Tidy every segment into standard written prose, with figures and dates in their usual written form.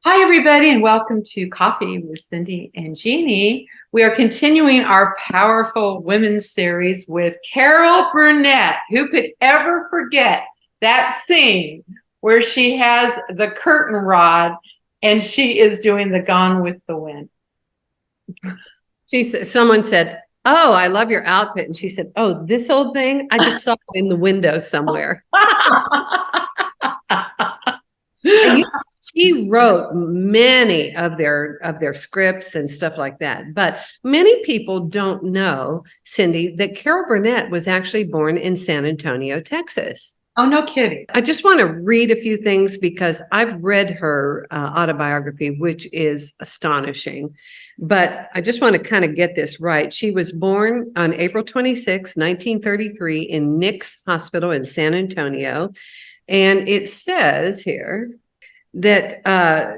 Hi, everybody, and welcome to Coffee with Cindy and Jeanie. We are continuing our powerful women's series with Carol Burnett. Who could ever forget that scene where she has the curtain rod and she is doing the Gone with the Wind? Someone said, "Oh, I love your outfit." And she said, "Oh, this old thing? I just saw it in the window somewhere." And she wrote many of their scripts and stuff like that. But many people don't know, Cindy, that Carol Burnett was actually born in San Antonio, Texas. Oh, no kidding. I just want to read a few things because I've read her autobiography, which is astonishing. But I just want to kind of get this right. She was born on April 26, 1933 in Nick's Hospital in San Antonio. And it says here that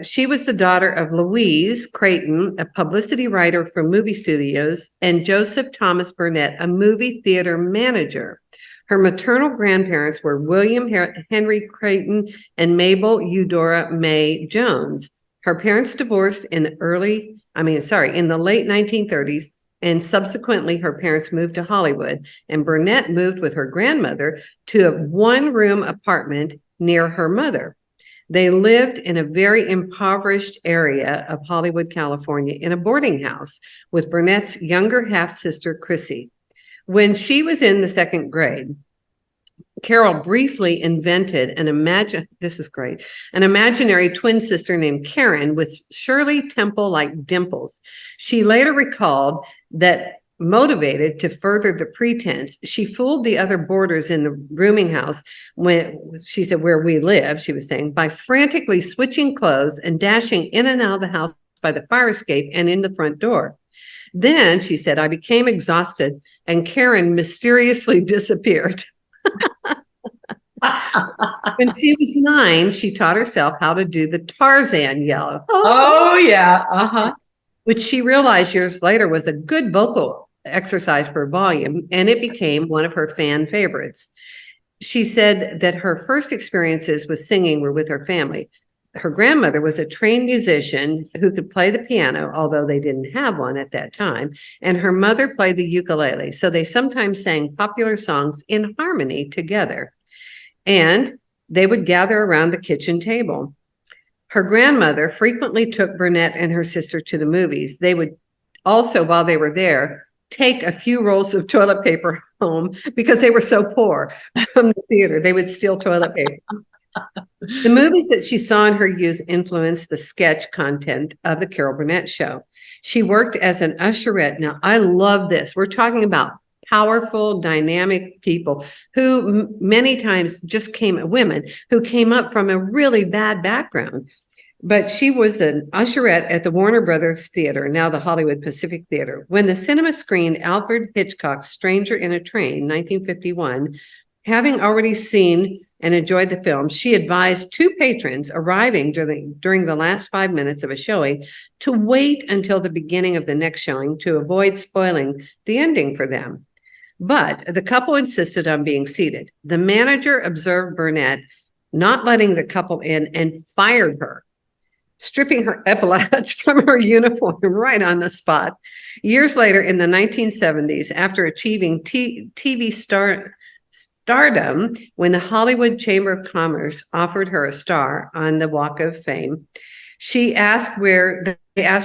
she was the daughter of Louise Creighton, a publicity writer for movie studios, and Joseph Thomas Burnett, a movie theater manager. Her maternal grandparents were William Henry Creighton and Mabel Eudora May Jones. Her parents divorced in the late 1930s, and subsequently her parents moved to Hollywood, and Burnett moved with her grandmother to a one-room apartment near her mother. They lived in a very impoverished area of Hollywood, California, in a boarding house with Burnett's younger half-sister, Chrissy. When she was in the second grade, Carol briefly invented an imaginary twin sister named Karen with Shirley Temple-like dimples. She later recalled that, motivated to further the pretense, she fooled the other boarders in the rooming house when she said, where we live, she was saying, by frantically switching clothes and dashing in and out of the house by the fire escape and in the front door. Then, she said, I became exhausted and Karen mysteriously disappeared. When she was 9, she taught herself how to do the Tarzan yell. Oh, yeah. Uh-huh. Which she realized years later was a good vocal exercise for volume, and it became one of her fan favorites. She said that her first experiences with singing were with her family. Her grandmother was a trained musician who could play the piano, although they didn't have one at that time, and her mother played the ukulele. So they sometimes sang popular songs in harmony together, and they would gather around the kitchen table. Her grandmother frequently took Burnett and her sister to the movies. They would also, while they were there, take a few rolls of toilet paper home because they were so poor from the theater. They would steal toilet paper. The movies that she saw in her youth influenced the sketch content of the Carol Burnett show. She worked as an usherette. Now, I love this. We're talking about powerful, dynamic people who many times women who came up from a really bad background. But she was an usherette at the Warner Brothers Theater, now the Hollywood Pacific Theater. When the cinema screened Alfred Hitchcock's Stranger in a Train, 1951, having already seen and enjoyed the film, she advised 2 patrons arriving during the last 5 minutes of a showing to wait until the beginning of the next showing to avoid spoiling the ending for them. But the couple insisted on being seated. The manager observed Burnett not letting the couple in and fired her, stripping her epaulets from her uniform right on the spot. Years later, in the 1970s, after achieving TV stardom, when the Hollywood Chamber of Commerce offered her a star on the Walk of Fame, they asked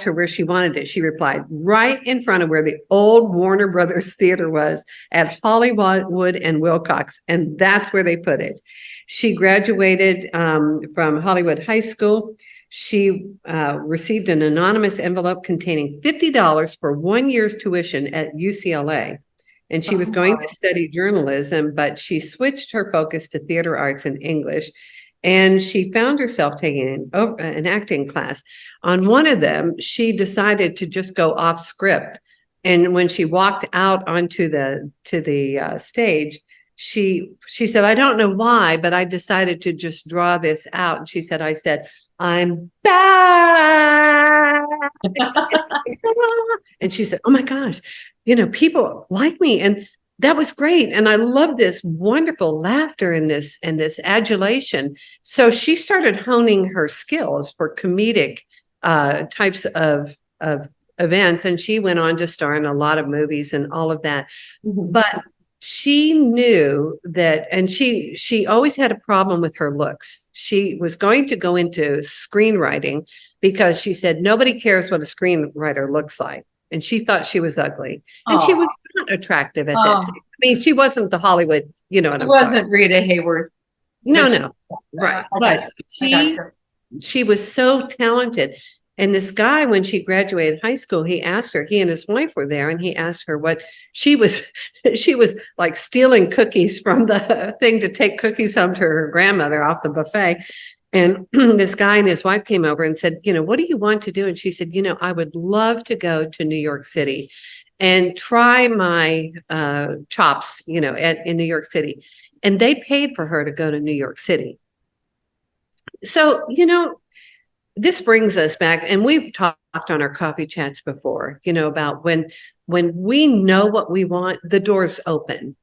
her where she wanted it. She replied, right in front of where the old Warner Brothers Theater was at Hollywood and Wilcox, and that's where they put it. She graduated from Hollywood High School. She received an anonymous envelope containing $50 for 1 year's tuition at UCLA. And she was going to study journalism, but she switched her focus to theater arts and English. And she found herself taking an acting class. On one of them, she decided to just go off script. And when she walked out onto the stage, she said, I don't know why, but I decided to just draw this out. And she said, I'm back. And she said, oh my gosh, people like me. And that was great. And I love this wonderful laughter and this adulation. So she started honing her skills for comedic types of events. And she went on to star in a lot of movies and all of that. But she knew that, and she always had a problem with her looks. She was going to go into screenwriting because she said, nobody cares what a screenwriter looks like. And she thought she was ugly. And she was not attractive at that time. I mean, she wasn't the Hollywood, you know what It I'm wasn't saying. Rita Hayworth. No. Right. But she was so talented. And this guy, when she graduated high school, he asked her, he and his wife were there, and he asked her what she was like stealing cookies from the thing to take cookies home to her grandmother off the buffet. And this guy and his wife came over and said, what do you want to do? And she said, I would love to go to New York City and try my chops, in New York City. And they paid for her to go to New York City. So, this brings us back, and we've talked on our coffee chats before, about when we know what we want, the doors open.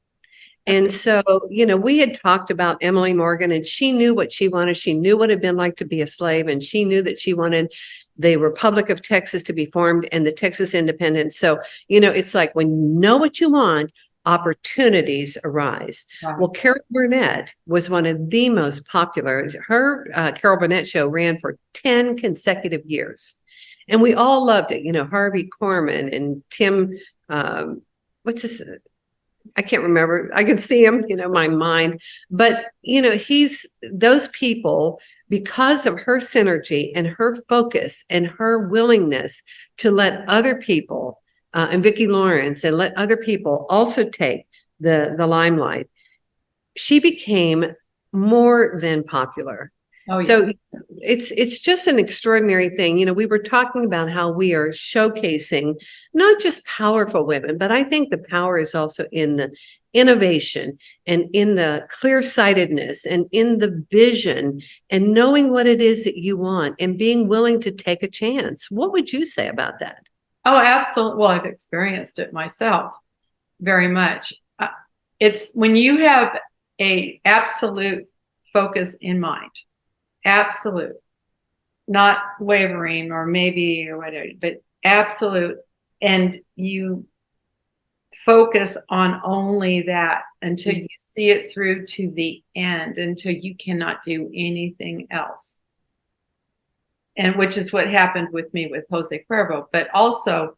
And so, we had talked about Emily Morgan, and she knew what she wanted. She knew what it had been like to be a slave, and she knew that she wanted the Republic of Texas to be formed and the Texas independence. So, it's like when you know what you want, opportunities arise. Wow. Well, Carol Burnett was one of the most popular. Her Carol Burnett show ran for 10 consecutive years. And we all loved it. Harvey Korman and Tim, what's this? I can't remember. I can see him, my mind. But, those people, because of her synergy and her focus and her willingness to let other people, and Vicki Lawrence, and let other people also take the limelight, she became more than popular. Oh, yeah. So it's just an extraordinary thing. We were talking about how we are showcasing not just powerful women, but I think the power is also in the innovation and in the clear-sightedness and in the vision and knowing what it is that you want and being willing to take a chance. What would you say about that? Oh, absolutely. Well, I've experienced it myself very much. It's when you have a absolute focus in mind, absolute, not wavering or maybe or whatever, but absolute, and you focus on only that until you see it through to the end, until you cannot do anything else. And which is what happened with me with Jose Cuervo. But also,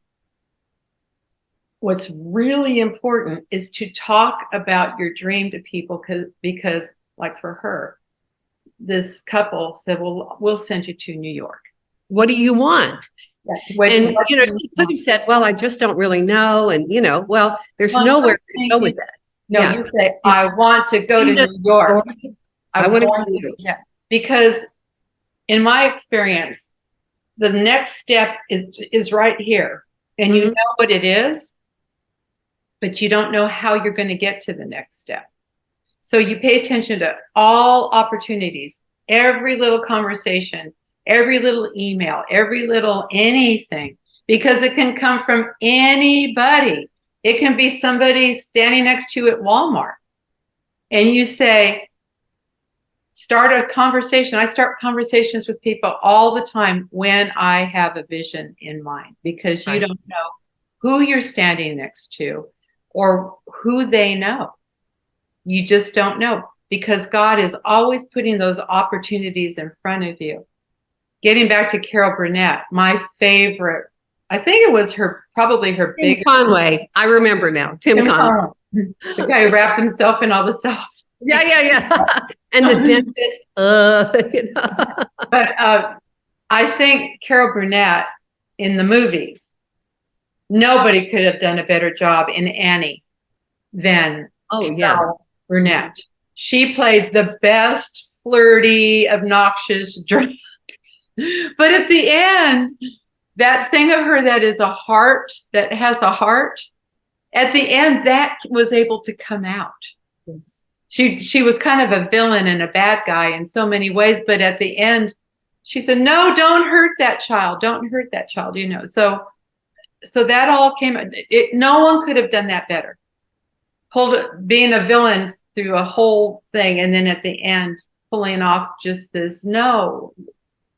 what's really important is to talk about your dream to people because like for her, this couple said, well, we'll send you to New York. What do you want? And, he could have said, well, I just don't really know. And, well, there's nowhere to go with that. No, you say, I want to go to New York. I want to, because in my experience, the next step is right here. And you know what it is, but you don't know how you're going to get to the next step. So you pay attention to all opportunities, every little conversation, every little email, every little anything, because it can come from anybody. It can be somebody standing next to you at Walmart. And you say, start a conversation. I start conversations with people all the time when I have a vision in mind, because you don't know who you're standing next to or who they know. You just don't know, because God is always putting those opportunities in front of you. Getting back to Carol Burnett, my favorite, I think it was probably her biggest. Conway. I remember now. Tim Conway. The guy who wrapped himself in all the stuff. Yeah. And the dentist. But I think Carol Burnett in the movies, nobody could have done a better job in Annie than Carol Burnett. She played the best flirty, obnoxious drunk. But at the end, that thing of her that is a heart, that has a heart, at the end, that was able to come out. Yes. She was kind of a villain and a bad guy in so many ways, but at the end, she said, no, don't hurt that child. Don't hurt that child, So that all came, no one could have done that better. being a villain through a whole thing, and then at the end pulling off just this, no,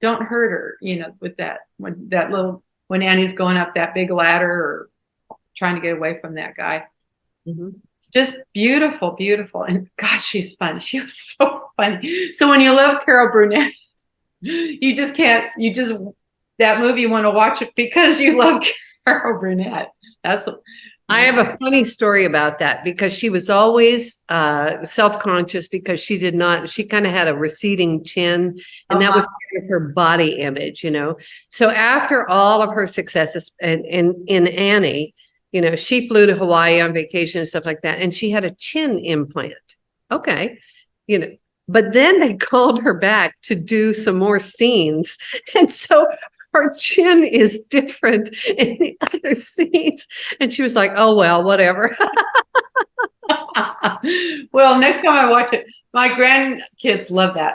don't hurt her, with that when Annie's going up that big ladder or trying to get away from that guy. Mm-hmm. Just beautiful, beautiful. And God, she's fun. She was so funny. So when you love Carol Burnett, that movie, you want to watch it because you love Carol Burnett. I have a funny story about that, because she was always self-conscious because she kind of had a receding chin, and that was part of her body image, So after all of her successes in Annie, she flew to Hawaii on vacation and stuff like that, and she had a chin implant. Okay. But then they called her back to do some more scenes. And so her chin is different in the other scenes. And she was like, oh, well, whatever. Well, next time I watch it, my grandkids love that,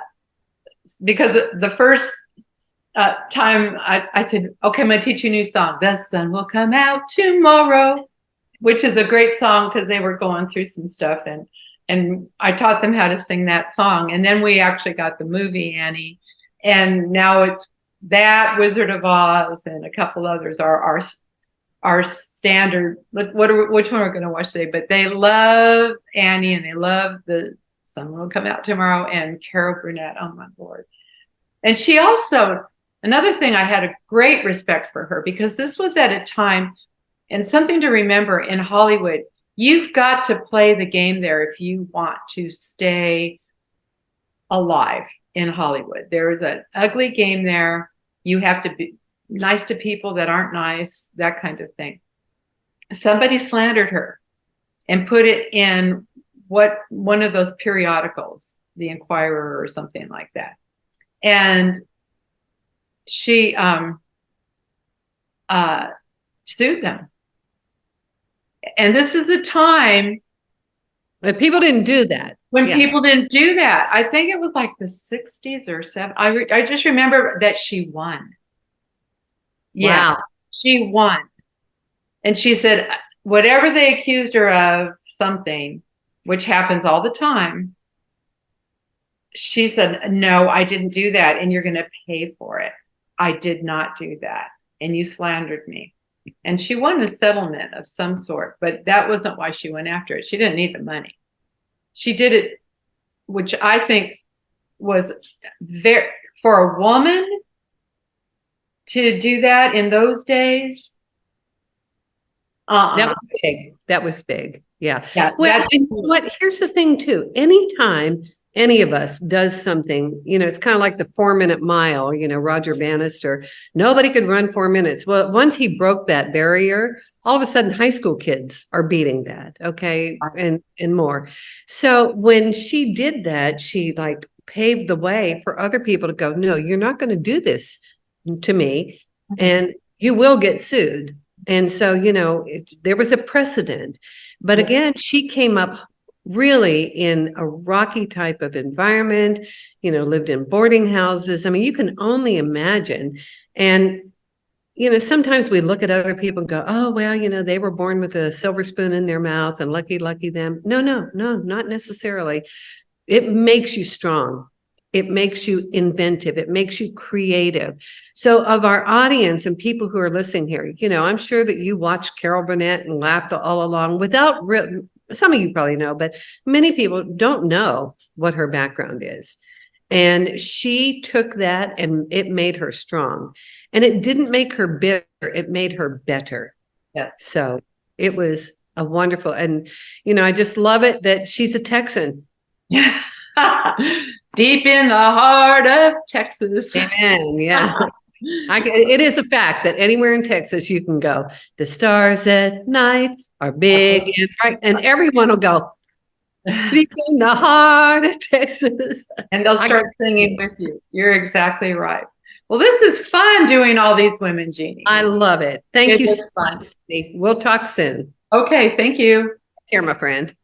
because the first time I said, okay, I'm going to teach you a new song. The sun will come out tomorrow, which is a great song because they were going through some stuff. And I taught them how to sing that song. And then we actually got the movie Annie. And now it's that, Wizard of Oz, and a couple others are our standard. Which one we're going to watch today? But they love Annie, and they love The Sun Will Come Out Tomorrow and Carol Burnett. Oh, my Lord. And she also, another thing, I had a great respect for her, because this was at a time, and something to remember in Hollywood, you've got to play the game there if you want to stay alive in Hollywood. There is an ugly game there. You have to be nice to people that aren't nice, that kind of thing. Somebody slandered her and put it in one of those periodicals, The Inquirer or something like that. And she sued them. And this is the time But people didn't do that. when people didn't do that. I think it was like the 60s or 70s. I just remember that she won. Yeah, Wow. she won. And she said, whatever they accused her of, something, which happens all the time, she said, no, I didn't do that, and you're going to pay for it. I did not do that, and you slandered me. And she won a settlement of some sort, but that wasn't why she went after it. She didn't need the money. She did it, which I think was very, for a woman to do that in those days. That was big. That was big. Yeah. Yeah. Well, and what? Here's the thing too. Anytime any of us does something, it's kind of like the 4-minute mile, Roger Bannister, nobody could run 4 minutes. Well, once he broke that barrier, all of a sudden high school kids are beating that. Okay. And more. So when she did that, she like paved the way for other people to go, no, you're not going to do this to me, and you will get sued. And so, there was a precedent. But again, she came up really in a rocky type of environment, lived in boarding houses. I mean, you can only imagine. And, sometimes we look at other people and go, oh, well, they were born with a silver spoon in their mouth and lucky them. No, not necessarily. It makes you strong. It makes you inventive. It makes you creative. So of our audience and people who are listening here, I'm sure that you watched Carol Burnett and laughed all along without some of you probably know, but many people don't know what her background is. And she took that and it made her strong. And it didn't make her bitter. It made her better. Yes. So it was a wonderful, and, I just love it that she's a Texan. Deep in the heart of Texas. Amen. Yeah. It is a fact that anywhere in Texas you can go. The stars at night are big and bright, and everyone will go deep in the heart of Texas. And they'll start singing with you. You're exactly right. Well, this is fun doing all these women, Jeanie. I love it. Thank you so much. We'll talk soon. Okay, thank you. Take care, my friend.